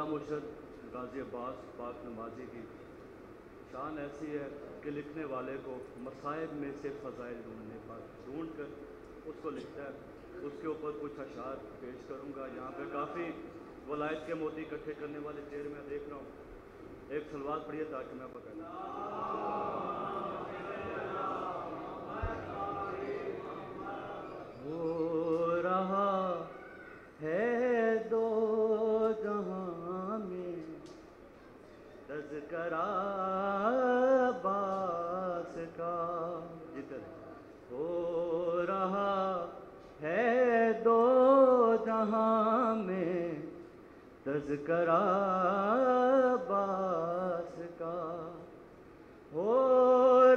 आला मुर्शद गाजी अब्बास पाक नमाजी की शान ऐसी है कि लिखने वाले को मसाइब में से फ़ज़ाइल ढूंढने पर ढूंढ कर उसको लिखता है। उसके ऊपर कुछ अशार पेश करूँगा। यहाँ पे काफ़ी वलायत के मोती इकट्ठे करने वाले चेयर में देख रहा हूँ। एक सलवात पढ़िए ताकि मैं पकड़ हो रहा है दो जहां में तज़करा बास का जिक्र हो रहा है दो जहां में तज़करा बास का हो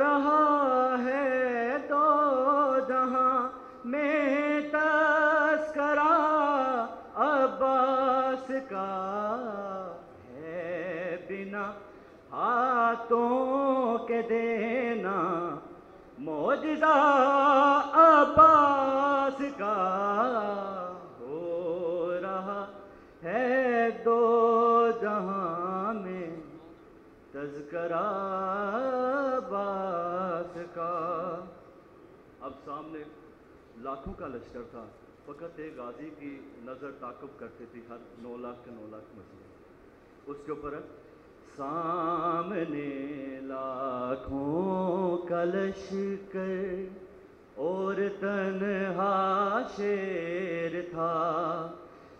रहा है दो जहां में तज़करा अब्बास का है बिना हाथों के देना मौजज़ा अब्बास का हो रहा है दो जहां में तज़करा अब्बास का। अब सामने लाखों का लश्कर था, फ़कत एक गाजी की नज़र ताक़ुब करती थी हर 9 लाख के 9 लाख मसीह। उसके ऊपर सामने लाखों का लश्कर और तन्हा शेर था।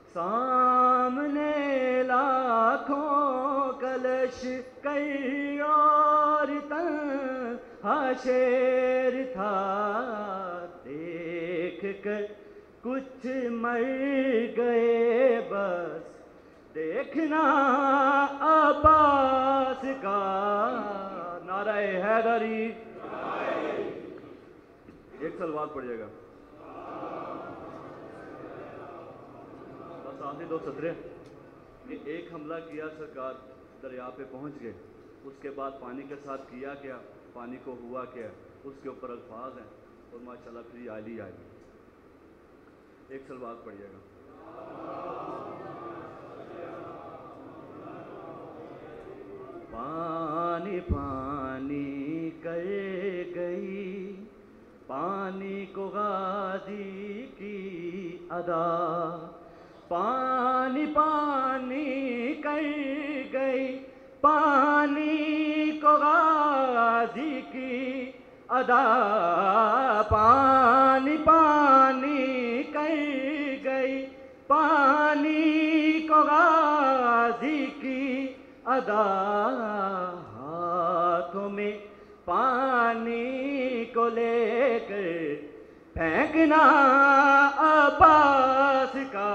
सामने लाखों का लश्कर और तन्हा शेर था। देख कर कुछ मर गए बस देखना अब्बास का। नारे हैदरी। एक सलवात पढ़िएगा बस आखिरी 2 सतरे कि एक हमला किया सरकार दरिया पे पहुंच गए। उसके बाद पानी के साथ किया क्या, पानी को हुआ क्या, उसके ऊपर अल्फाज हैं और माशाल्लाह फिर आली आई। एक सलवात पढ़िएगा पानी पानी कर गई पानी को गाजी की अदा। पानी पानी कर गई पानी को गाजी की अदा। पानी पानी कर गई पानी को गाजी की अदा। हाथों में पानी को लेकर फेंकना अब्बास का